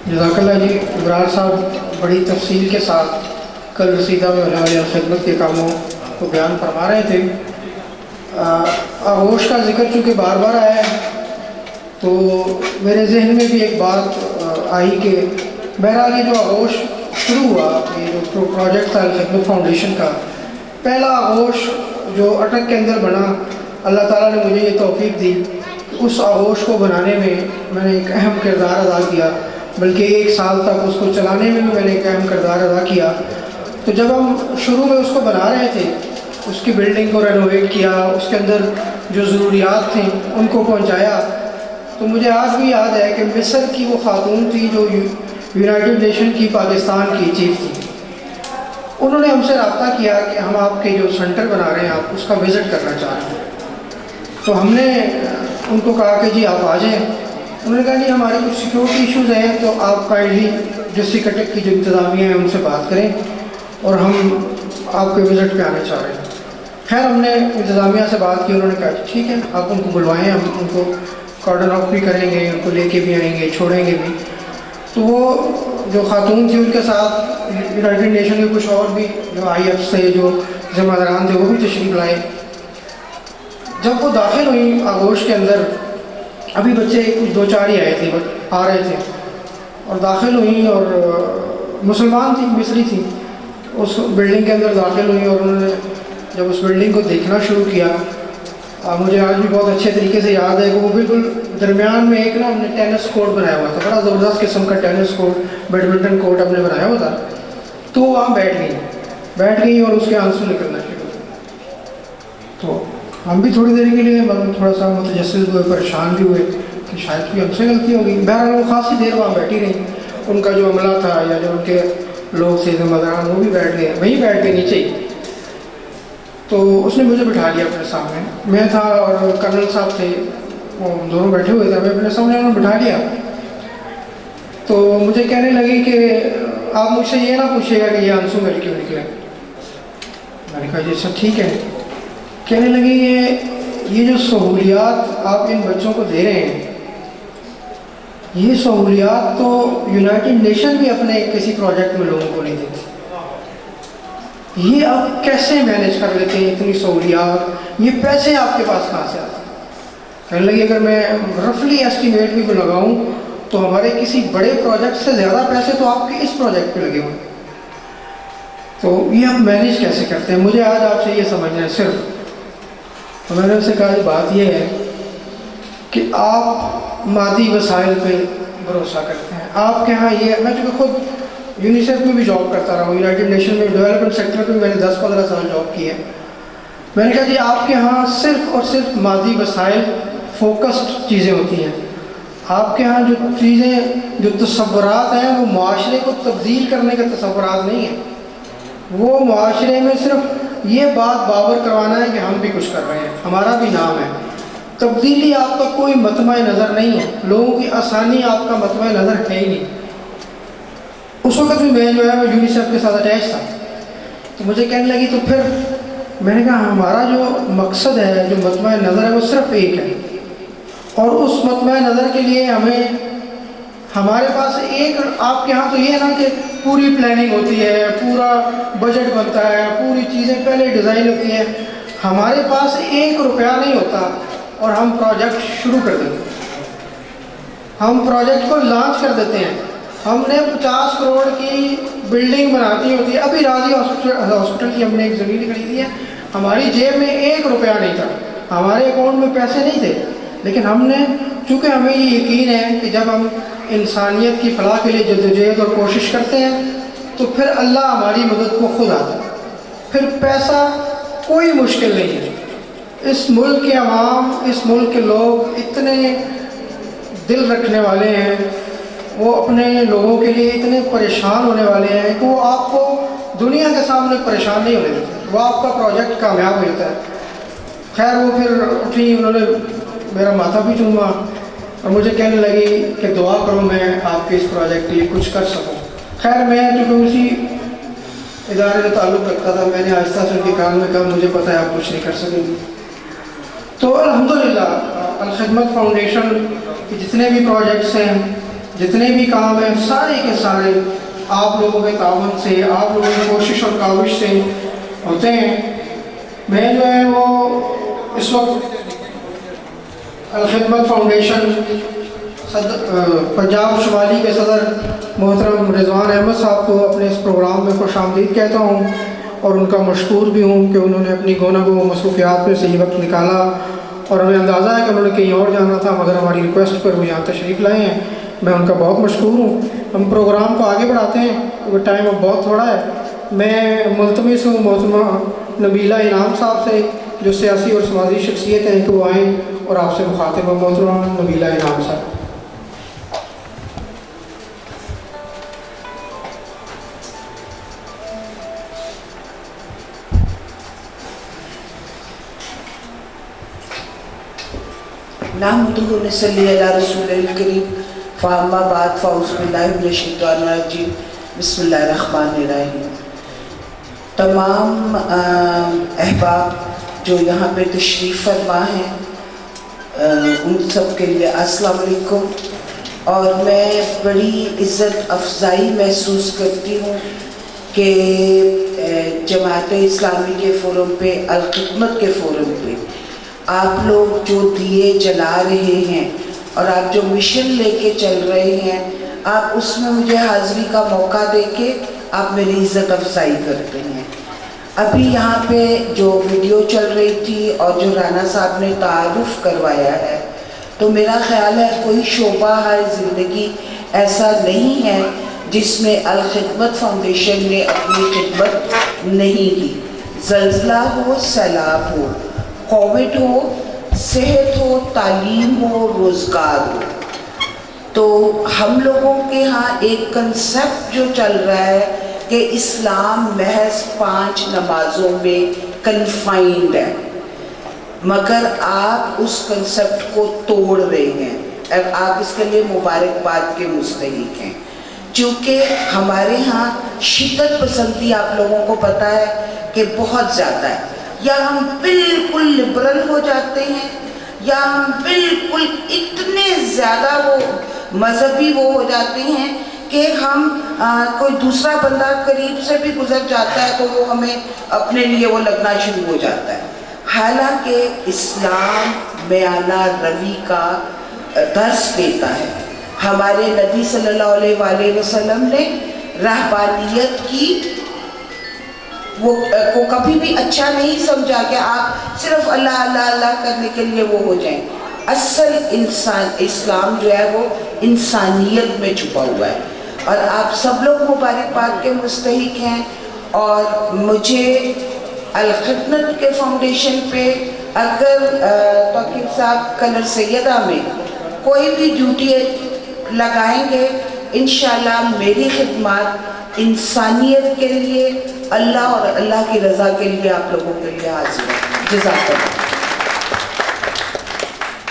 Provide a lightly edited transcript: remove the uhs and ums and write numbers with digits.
جزاک اللہ جی. ابرار صاحب بڑی تفصیل کے ساتھ کل رسیدہ میں ہونے والے خدمت کے کاموں کو بیان فرما رہے تھے. آغوش کا ذکر چونکہ بار بار آیا ہے تو میرے ذہن میں بھی ایک بات آئی کہ بہرحال یہ جو آغوش شروع ہوا، یہ جو پروجیکٹ تھا خدمت فاؤنڈیشن کا، پہلا آغوش جو اٹک کے اندر بنا، اللہ تعالیٰ نے مجھے یہ توفیق دی کہ اس آغوش کو بنانے میں نے ایک اہم کردار ادا کیا، بلکہ 1 سال تک اس کو چلانے میں بھی میں نے ایک اہم کردار ادا کیا. تو جب ہم شروع میں اس کو بنا رہے تھے، اس کی بلڈنگ کو رینوویٹ کیا، اس کے اندر جو ضروریات تھیں ان کو پہنچایا، تو مجھے آج بھی یاد ہے کہ مصر کی وہ خاتون تھی جو یونائٹڈ نیشن کی پاکستان کی چیف تھی. انہوں نے ہم سے رابطہ کیا کہ ہم آپ کے جو سینٹر بنا رہے ہیں آپ اس کا وزٹ کرنا چاہ رہے ہیں. تو ہم نے ان کو کہا کہ جی آپ آ جائیں. انہوں نے کہا جی ہمارے کچھ سیکورٹی ایشوز ہیں تو آپ کائنڈلی ڈسٹرکٹ اٹک کی جو انتظامیہ ہیں ان سے بات کریں اور ہم آپ کے وزٹ پہ آنا چاہ رہے ہیں. خیر ہم نے انتظامیہ سے بات کی. انہوں نے کہا ٹھیک ہے آپ ان کو بلوائیں، ہم ان کو کارڈن آف بھی کریں گے، ان کو لے کے بھی آئیں گے، چھوڑیں گے بھی. تو وہ جو خاتون تھی ان کے ساتھ یونائٹڈ نیشن کے کچھ اور بھی جو آئی ایف سے جو ذمہ داران تھے وہ بھی تشریف لائے. جب وہ داخل ہوئی آغوش کے اندر، ابھی بچے کچھ 2-4 ہی آئے تھے، آ رہے تھے، اور داخل ہوئیں اور مسلمان تھی، مصری تھی، اس بلڈنگ کے اندر داخل ہوئی. اور انہوں نے جب اس بلڈنگ کو دیکھنا شروع کیا، مجھے آج بھی بہت اچھے طریقے سے یاد ہے کہ وہ بالکل درمیان میں ایک ہم نے ٹینس کورٹ بنایا ہوا تھا، بڑا زبردست قسم کا ٹینس کورٹ، بیڈمنٹن کورٹ ہم نے بنایا ہوا تھا. تو وہ وہاں بیٹھ گئی اور اس کے آنسو نکلنا شروع ہوئے. تو ہم بھی تھوڑی دیر کے لیے تھوڑا سا متجسس ہوئے، پریشان بھی ہوئے کہ شاید کوئی ہم سے غلطی ہوگی. بہرحال وہ خاصی دیر وہاں بیٹھی رہی. ان کا جو عملہ تھا یا جو ان کے لوگ تھے ذمہ داران وہ بھی بیٹھ گئے، وہیں بیٹھ گئے نیچے ہی. تو اس نے مجھے بٹھا لیا اپنے سامنے. میں تھا اور کرنل صاحب تھے، وہ دونوں بیٹھے ہوئے تھے، میں اپنے سامنے انہوں نے بٹھا لیا. تو مجھے کہنے لگی کہ آپ مجھ سے یہ نہ پوچھیے گا کہ یہ آنسو میرے کیوں نکلے. میں نے کہا جی سر ٹھیک ہے. کہنے لگی یہ جو سہولیات آپ ان بچوں کو دے رہے ہیں، یہ سہولیات تو یونائٹڈ نیشن بھی اپنے کسی پروجیکٹ میں لوگوں کو نہیں دیتی. یہ آپ کیسے مینیج کر لیتے ہیں اتنی سہولیات؟ یہ پیسے آپ کے پاس کہاں سے آتے ہیں؟ کہنے لگی اگر میں رفلی ایسٹیمیٹ بھی لگاؤں تو ہمارے کسی بڑے پروجیکٹ سے زیادہ پیسے تو آپ کے اس پروجیکٹ پہ لگے ہوئے. تو یہ آپ مینیج کیسے کرتے ہیں؟ مجھے آج آپ سے یہ سمجھنا ہے صرف. تو میں نے ان سے کہا بات یہ ہے کہ آپ مادی وسائل پہ بھروسہ کرتے ہیں. آپ کے ہاں یہ، میں چونکہ خود یونیسیف میں بھی جاب کرتا رہا ہوں، یونائٹڈ نیشن میں ڈیولپمنٹ سیکٹر میں میں نے 10-15 سال جاب کی ہے. میں نے کہا جی آپ کے ہاں صرف اور صرف مادی وسائل فوکسڈ چیزیں ہوتی ہیں. آپ کے ہاں جو چیزیں، جو تصورات ہیں وہ معاشرے کو تبدیل کرنے کے تصورات نہیں ہیں. وہ معاشرے میں صرف یہ بات باور کروانا ہے کہ ہم بھی کچھ کر رہے ہیں، ہمارا بھی نام ہے. تبدیلی آپ کا کوئی مطمع نظر نہیں ہے، لوگوں کی آسانی آپ کا مطمع نظر ہے ہی نہیں. اس وقت بھی میں جو ہے وہ یونیسیف کے ساتھ اٹیچ تھا. تو مجھے کہنے لگی تو پھر میں نے کہا ہمارا جو مقصد ہے، جو مطمع نظر ہے وہ صرف ایک ہے، اور اس مطمع نظر کے لیے ہمارے پاس ایک، آپ کے ہاں تو یہ ہے نا کہ پوری پلاننگ ہوتی ہے، پورا بجٹ بنتا ہے، پوری چیزیں پہلے ڈیزائن ہوتی ہیں. ہمارے پاس 1 روپیہ نہیں ہوتا اور ہم پروجیکٹ شروع کر دیتے ہیں، ہم پروجیکٹ کو لانچ کر دیتے ہیں. ہم نے 50 کروڑ کی بلڈنگ بناتی ہوتی ہے. ابھی راضی ہاسپٹل کی ہم نے ایک زمین خریدی ہے، ہماری جیب میں 1 روپیہ نہیں تھا، ہمارے اکاؤنٹ میں پیسے نہیں تھے، لیکن ہم نے، چونکہ ہمیں یہ یقین ہے کہ جب ہم انسانیت کی فلاح کے لیے جدوجہد اور کوشش کرتے ہیں تو پھر اللہ ہماری مدد کو خود آتا ہے. پھر پیسہ کوئی مشکل نہیں ہے. اس ملک کے عوام، اس ملک کے لوگ اتنے دل رکھنے والے ہیں، وہ اپنے لوگوں کے لیے اتنے پریشان ہونے والے ہیں کہ وہ آپ کو دنیا کے سامنے پریشان نہیں ہونے دیتے، وہ آپ کا پروجیکٹ کامیاب ہو جاتا ہے. خیر وہ پھر اٹھی، انہوں نے میرا ماتھا بھی چوما اور مجھے کہنے لگی کہ دعا کرو میں آپ کے اس پروجیکٹ کے لیے کچھ کر سکوں. خیر میں چونکہ اسی ادارے سے تعلق رکھتا تھا، میں نے آہستہ سے ان کے کان میں کہا مجھے پتہ ہے آپ کچھ نہیں کر سکیں گے. تو الحمدللہ الخدمت فاؤنڈیشن کے جتنے بھی پروجیکٹس ہیں، جتنے بھی کام ہیں سارے کے سارے آپ لوگوں کے تعاون سے، آپ لوگوں کی کوشش اور کاوش سے ہوتے ہیں۔ میں جو ہے وہ اس وقت الخدمت فاؤنڈیشن پنجاب شمالی کے صدر محترم رضوان احمد صاحب کو اپنے اس پروگرام میں خوش آمدید کہتا ہوں، اور ان کا مشکور بھی ہوں کہ انہوں نے اپنی گو مصروفیات میں صحیح وقت نکالا، اور ہمیں اندازہ ہے کہ انہوں نے کہیں اور جانا تھا مگر ہماری ریکویسٹ پر وہ یہاں تشریف لائے ہیں، میں ان کا بہت مشکور ہوں۔ ہم پروگرام کو آگے بڑھاتے ہیں کیونکہ ٹائم اب بہت تھوڑا ہے۔ میں ملتمس ہوں محترمہ نبیلہ انعام صاحب سے، جو سیاسی اور سماجی شخصیت ہیں، کہ وہ آئیں اور آپ سے مخاطب ہوں۔ محترمہ نبیلہ انعام صاحب۔ نحمدہ ونصلی علی رسول الکریم، فاما بعد فاعوذ باللہ من الشیطان الرجیم، بسم اللہ الرحمن الرحیم۔ تمام احباب جو یہاں پہ تشریف فرما ہیں، ان سب کے لیے السلام علیکم۔ اور میں بڑی عزت افزائی محسوس کرتی ہوں کہ جماعت اسلامی کے فورم پہ، الخدمت کے فورم پہ آپ لوگ جو دیے جلا رہے ہیں اور آپ جو مشن لے کے چل رہے ہیں، آپ اس میں مجھے حاضری کا موقع دے کے آپ میری عزت افزائی کرتے ہیں۔ ابھی یہاں پہ جو ویڈیو چل رہی تھی اور جو رانا صاحب نے تعارف کروایا ہے، تو میرا خیال ہے کوئی شعبہ ہے زندگی ایسا نہیں ہے جس میں الخدمت فاؤنڈیشن نے اپنی خدمت نہیں کی۔ زلزلہ ہو، سیلاب ہو، کووڈ ہو، صحت ہو، تعلیم ہو، روزگار ہو، تو ہم لوگوں کے ہاں ایک کنسیپٹ جو چل رہا ہے کہ اسلام محض 5 نمازوں میں کنفائنڈ ہے، مگر آپ اس کنسیپٹ کو توڑ رہے ہیں، اور آپ اس کے لیے مبارکباد کے مستحق ہیں۔ چونکہ ہمارے ہاں شدت پسندی آپ لوگوں کو پتہ ہے کہ بہت زیادہ ہے، یا ہم بالکل لبرل ہو جاتے ہیں، یا ہم بالکل اتنے زیادہ وہ مذہبی وہ ہو جاتے ہیں کہ ہم کوئی دوسرا بندہ قریب سے بھی گزر جاتا ہے تو وہ ہمیں اپنے لیے وہ لگنا شروع ہو جاتا ہے۔ حالانکہ اسلام میانہ روی کا درس دیتا ہے۔ ہمارے نبی صلی اللہ علیہ وآلہ وسلم نے رہبانیت کی کو کبھی بھی اچھا نہیں سمجھا کہ آپ صرف اللہ اللہ اللہ کرنے کے لیے وہ ہو جائیں۔ اصل اسلام جو ہے وہ انسانیت میں چھپا ہوا ہے، اور آپ سب لوگ مبارکباد کے مستحق ہیں۔ اور مجھے الخدمت کے فاؤنڈیشن پہ اگر توقیر صاحب کلر سیدہ میں کوئی بھی ڈیوٹی لگائیں گے، انشاءاللہ میری خدمات انسانیت کے لیے، اللہ اور اللہ کی رضا کے لیے آپ لوگوں کے لیے حاضر ہے۔ جزاک اللہ۔